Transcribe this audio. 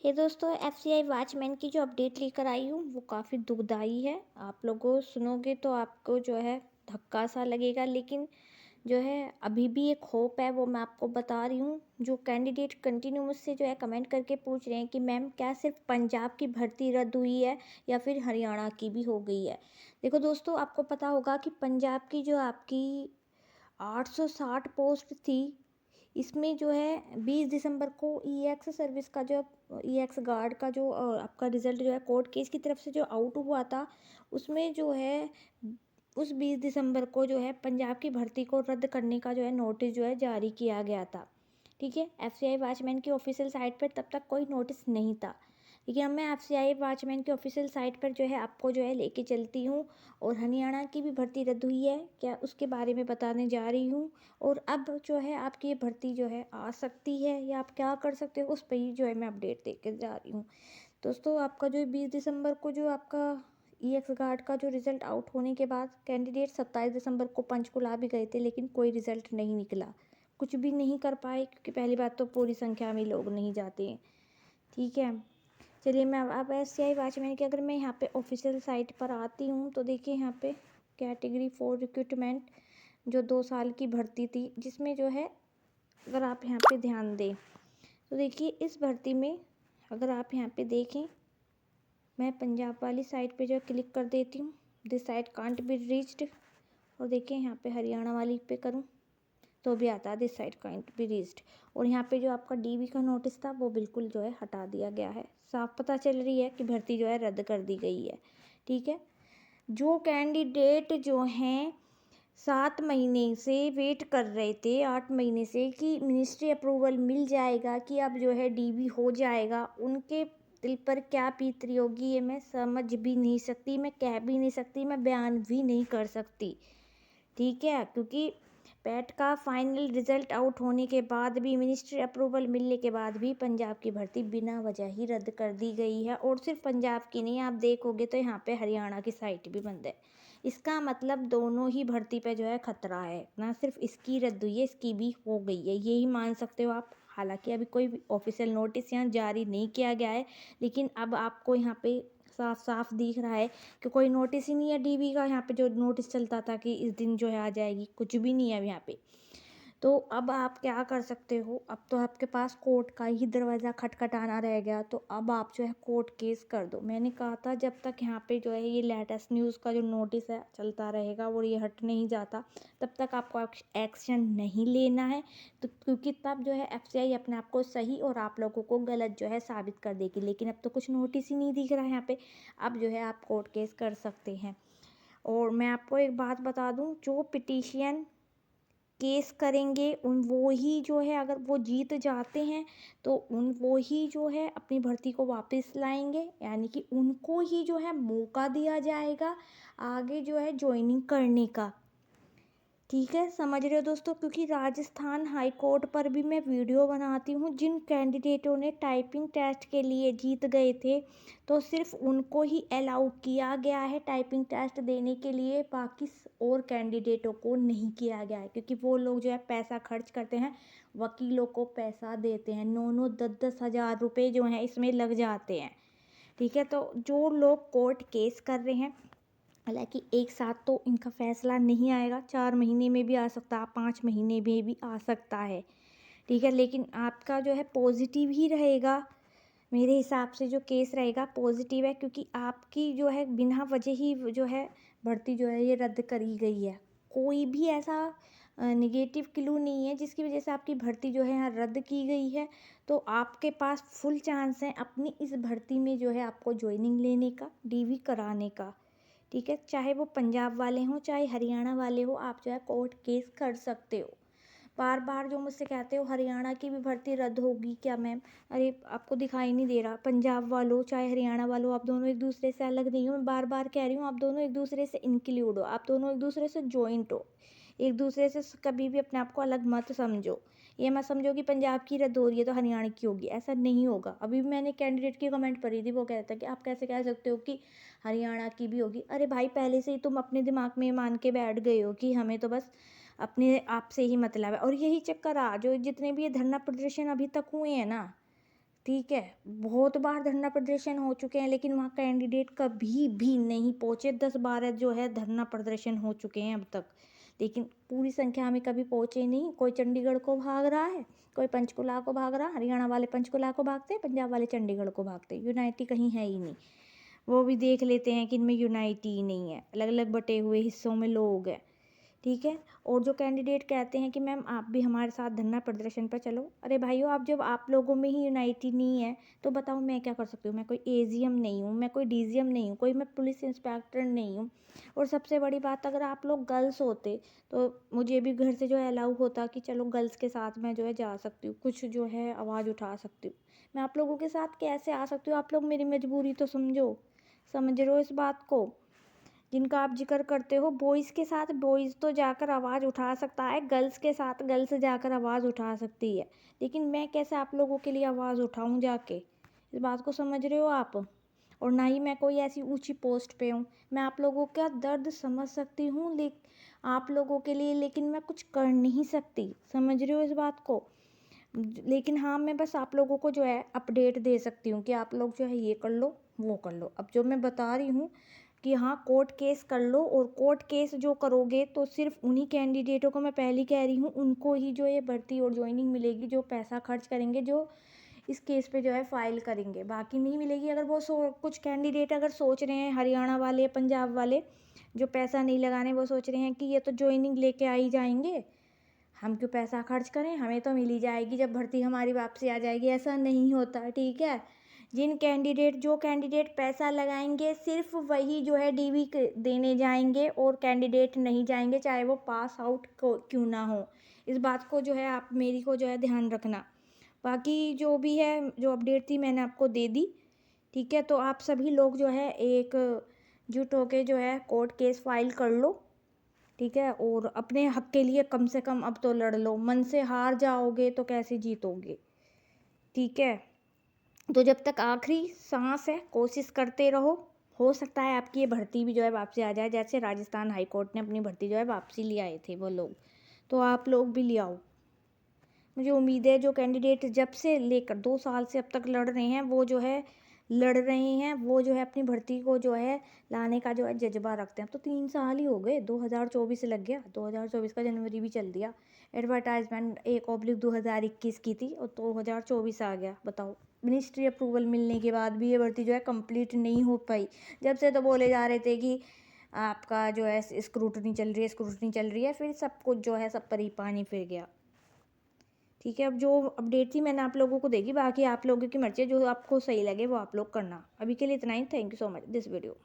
हे दोस्तों, FCI watchman की जो अपडेट लेकर आई हूँ वो काफ़ी दुखदाई है। आप लोगों सुनोगे तो आपको जो है धक्का सा लगेगा, लेकिन जो है अभी भी एक होप है, वो मैं आपको बता रही हूँ। जो कैंडिडेट कंटिन्यू मुझसे जो है कमेंट करके पूछ रहे हैं कि मैम क्या सिर्फ पंजाब की भर्ती रद्द हुई है या फिर हरियाणा की भी हो गई है। देखो दोस्तों, आपको पता होगा कि पंजाब की जो आपकी 860 पोस्ट थी, इसमें जो है 20 दिसंबर को ईएक्स सर्विस का जो ईएक्स गार्ड का जो आपका रिजल्ट जो है कोर्ट केस की तरफ से जो आउट हुआ था, उसमें जो है उस 20 दिसंबर को जो है पंजाब की भर्ती को रद्द करने का जो है नोटिस जो है जारी किया गया था। ठीक है, एफसीआई वॉचमैन की ऑफिशियल साइट पर तब तक कोई नोटिस नहीं था, लेकिन अब मैं एफसीआई वॉचमैन की ऑफिशियल साइट पर जो है आपको जो है लेके चलती हूँ, और हरियाणा की भी भर्ती रद्द हुई है क्या उसके बारे में बताने जा रही हूँ। और अब जो है आपकी ये भर्ती जो है आ सकती है या आप क्या कर सकते हो, उस पर ही जो है मैं अपडेट देकर जा रही हूँ। दोस्तों, आपका जो 20 दिसंबर को जो आपका ईएक्स गार्ड का जो रिज़ल्ट आउट होने के बाद कैंडिडेट 27 दिसंबर को पंचकुला भी गए थे, लेकिन कोई रिज़ल्ट नहीं निकला। कुछ भी नहीं कर पाए, क्योंकि पहली बात तो पूरी संख्या में लोग नहीं जाते हैं। ठीक है, चलिए मैं अब एफसीआई वॉचमैन की अगर मैं यहाँ पे ऑफिशियल साइट पर आती हूँ तो देखिए यहाँ पे कैटेगरी 4 रिक्रूटमेंट जो 2 साल की भर्ती थी, जिसमें जो है अगर आप यहाँ पे ध्यान दें तो देखिए इस भर्ती में अगर आप यहाँ पे देखें, मैं पंजाब वाली साइट पे जो क्लिक कर देती हूँ, this site can't be reached, और देखिए यहाँ पे हरियाणा वाली पे करूँ तो भी आता है this site can't be reached. और यहाँ पे जो आपका डीवी का नोटिस था वो बिल्कुल जो है हटा दिया गया है। साफ पता चल रही है कि भर्ती जो है रद्द कर दी गई है। ठीक है, जो कैंडिडेट जो हैं 7 महीने से वेट कर रहे थे, 8 महीने से, कि मिनिस्ट्री अप्रूवल मिल जाएगा, कि अब जो है डीबी हो जाएगा, उनके दिल पर क्या बीत रही होगी ये मैं समझ भी नहीं सकती, मैं कह भी नहीं सकती, मैं बयान भी नहीं कर सकती। ठीक है, क्योंकि पैट का फाइनल रिजल्ट आउट होने के बाद भी, मिनिस्ट्री अप्रूवल मिलने के बाद भी पंजाब की भर्ती बिना वजह ही रद्द कर दी गई है। और सिर्फ पंजाब की नहीं, आप देखोगे तो यहाँ पे हरियाणा की साइट भी बंद है। इसका मतलब दोनों ही भर्ती पे जो है खतरा है, ना सिर्फ इसकी रद्द हुई है, इसकी भी हो गई है, यही मान सकते हो आप। हालांकि अभी कोई ऑफिशियल नोटिस यहाँ जारी नहीं किया गया है, लेकिन अब आपको यहाँ पे साफ साफ दिख रहा है कि कोई नोटिस ही नहीं है डीबी का। यहाँ पे जो नोटिस चलता था कि इस दिन जो है आ जाएगी, कुछ भी नहीं है अब यहाँ पे। तो अब आप क्या कर सकते हो, अब तो आपके पास कोर्ट का ही दरवाज़ा खटखटाना रह गया, तो अब आप जो है कोर्ट केस कर दो। मैंने कहा था जब तक यहाँ पे जो है ये लेटेस्ट न्यूज़ का जो नोटिस है चलता रहेगा और ये हट नहीं जाता, तब तक आपको एक्शन नहीं लेना है। तो क्योंकि तब जो है एफसीआई अपने आप को सही और आप लोगों को गलत जो है साबित कर देगी, लेकिन अब तो कुछ नोटिस ही नहीं दिख रहा है यहाँ पे। अब जो है आप कोर्ट केस कर सकते हैं। और मैं आपको एक बात बता दूं, जो पिटीशन केस करेंगे उन वो ही जो है, अगर वो जीत जाते हैं तो उन वो ही जो है अपनी भर्ती को वापस लाएंगे, यानी कि उनको ही जो है मौका दिया जाएगा आगे जो है ज्वाइनिंग करने का। ठीक है, समझ रहे हो दोस्तों, क्योंकि राजस्थान हाई कोर्ट पर भी मैं वीडियो बनाती हूँ। जिन कैंडिडेटों ने टाइपिंग टेस्ट के लिए जीत गए थे, तो सिर्फ उनको ही अलाउ किया गया है टाइपिंग टेस्ट देने के लिए, बाकी और कैंडिडेटों को नहीं किया गया है, क्योंकि वो लोग जो है पैसा खर्च करते हैं, वकीलों को पैसा देते हैं, 9-10 हज़ार रुपये जो हैं इसमें लग जाते हैं। ठीक है, तो जो लोग कोर्ट केस कर रहे हैं, हालांकि एक साथ तो इनका फैसला नहीं आएगा, 4 महीने में भी आ सकता है, 5 महीने में भी आ सकता है। ठीक है, लेकिन आपका जो है पॉजिटिव ही रहेगा। मेरे हिसाब से जो केस रहेगा पॉजिटिव है, क्योंकि आपकी जो है बिना वजह ही जो है भर्ती जो है ये रद्द करी गई है। कोई भी ऐसा निगेटिव क्लू नहीं है जिसकी वजह से आपकी भर्ती जो है यहाँ रद्द की गई है। तो आपके पास फुल चांस है अपनी इस भर्ती में जो है आपको ज्वाइनिंग लेने का, डीवी कराने का। ठीक है, चाहे वो पंजाब वाले हों चाहे हरियाणा वाले हो, आप जो है कोर्ट केस कर सकते हो। बार बार जो मुझसे कहते हो हरियाणा की भी भर्ती रद्द होगी क्या मैम, अरे आपको दिखाई नहीं दे रहा, पंजाब वालों चाहे हरियाणा वालों, आप दोनों एक दूसरे से अलग नहीं हो। मैं बार बार कह रही हूँ, आप दोनों एक दूसरे से इंक्लूड हो, आप दोनों एक दूसरे से जॉइंट हो। एक दूसरे से कभी भी अपने आप को अलग मत समझो। ये मत समझो कि पंजाब की रद्द हो रही है तो हरियाणा की होगी, ऐसा नहीं होगा। अभी भी मैंने कैंडिडेट की कमेंट पढ़ी थी, वो कहता कि आप कैसे कह सकते हो कि हरियाणा की भी होगी। अरे भाई, पहले से ही तुम अपने दिमाग में मान के बैठ गए हो कि हमें तो बस अपने आप से ही मतलब है, और यही चक्कर आ जो जितने भी ये धरना प्रदर्शन अभी तक हुए हैं ना, ठीक है, बहुत बार धरना प्रदर्शन हो चुके हैं, लेकिन वहाँ कैंडिडेट कभी भी नहीं पहुँचे। 10-12 जो है धरना प्रदर्शन हो चुके हैं अब तक, लेकिन पूरी संख्या में कभी पहुँचे नहीं। कोई चंडीगढ़ को भाग रहा है, कोई पंचकुला को भाग रहा है, हरियाणा वाले पंचकुला को भागते हैं, पंजाब वाले चंडीगढ़ को भागते हैं। यूनाइटी कहीं है ही नहीं। वो भी देख लेते हैं कि इनमें यूनाइटी ही नहीं है, अलग अलग बटे हुए हिस्सों में लोग हैं, ठीक है। और जो कैंडिडेट कहते हैं कि मैम आप भी हमारे साथ धरना प्रदर्शन पर चलो, अरे भाइयों, आप जब आप लोगों में ही यूनाइटी नहीं है तो बताओ मैं क्या कर सकती हूँ। मैं कोई एजीएम नहीं हूँ, मैं कोई डीजीएम नहीं हूँ, कोई मैं पुलिस इंस्पेक्टर नहीं हूँ। और सबसे बड़ी बात, अगर आप लोग गर्ल्स होते तो मुझे भी घर से जो है अलाउ होता कि चलो गर्ल्स के साथ मैं जो है जा सकती हूँ, कुछ जो है आवाज़ उठा सकती हूँ। मैं आप लोगों के साथ कैसे आ सकती हूँ? आप लोग मेरी मजबूरी तो समझो, समझ रहे हो इस बात को। जिनका आप जिक्र करते हो, बॉयज़ के साथ बॉयज़ तो जाकर आवाज़ उठा सकता है, गर्ल्स के साथ गर्ल्स जाकर आवाज़ उठा सकती है, लेकिन मैं कैसे आप लोगों के लिए आवाज़ उठाऊं जाके? इस बात को समझ रहे हो आप? और ना ही मैं कोई ऐसी ऊंची पोस्ट पे हूँ। मैं आप लोगों का दर्द समझ सकती हूँ आप लोगों के लिए, लेकिन मैं कुछ कर नहीं सकती। समझ रहे हो इस बात को? लेकिन हाँ, मैं बस आप लोगों को जो है अपडेट दे सकती हूँ कि आप लोग जो है ये कर लो, वो कर लो। अब जो मैं बता रही हूँ कि हाँ, कोर्ट केस कर लो, और कोर्ट केस जो करोगे तो सिर्फ उन्हीं कैंडिडेटों को, मैं पहले कह रही हूँ, उनको ही जो ये भर्ती और ज्वाइनिंग मिलेगी जो पैसा खर्च करेंगे, जो इस केस पे जो है फाइल करेंगे। बाकी नहीं मिलेगी। अगर वो कुछ कैंडिडेट अगर सोच रहे हैं, हरियाणा वाले, पंजाब वाले जो पैसा नहीं लगाने, वो सोच रहे हैं कि ये तो ज्वाइनिंग लेके आ ही जाएंगे, हम क्यों पैसा खर्च करें, हमें तो मिल ही जाएगी जब भर्ती हमारी वापसी आ जाएगी। ऐसा नहीं होता, ठीक है। जो कैंडिडेट पैसा लगाएंगे सिर्फ वही जो है डीवी देने जाएंगे, और कैंडिडेट नहीं जाएंगे, चाहे वो पास आउट क्यों ना हो। इस बात को जो है आप मेरी को जो है ध्यान रखना। बाकी जो भी है, जो अपडेट थी मैंने आपको दे दी, ठीक है। तो आप सभी लोग जो है एक जुट होके जो है कोर्ट केस फाइल कर लो, ठीक है। और अपने हक के लिए कम से कम अब तो लड़ लो। मन से हार जाओगे तो कैसे जीतोगे, ठीक है। तो जब तक आखिरी सांस है कोशिश करते रहो। हो सकता है आपकी ये भर्ती भी जो है वापसी आ जाए, जैसे राजस्थान हाई कोर्ट ने अपनी भर्ती जो है वापसी ले आए थे वो लोग, तो आप लोग भी ले आओ। मुझे उम्मीद है जो कैंडिडेट जब से लेकर 2 साल से अब तक लड़ रहे हैं, वो जो है लड़ रहे हैं, वो जो है अपनी भर्ती को जो है लाने का जो है जज्बा रखते हैं। अब तो 3 साल ही हो गए, 2024 लग गया, 2024 का जनवरी भी चल दिया। एडवर्टाइजमेंट 1/2021 की थी और 2024 आ गया। बताओ, मिनिस्ट्री अप्रूवल मिलने के बाद भी ये भर्ती जो है कंप्लीट नहीं हो पाई। जब से तो बोले जा रहे थे कि आपका जो है स्क्रूटनी चल रही है, स्क्रूटनी चल रही है, फिर सब कुछ जो है सब पर ही पानी फिर गया, ठीक है। अब जो अपडेट थी मैंने आप लोगों को देगी, बाकी आप लोगों की मर्जी है, जो आपको सही लगे वो आप लोग करना। अभी के लिए इतना ही। Thank you so much this video.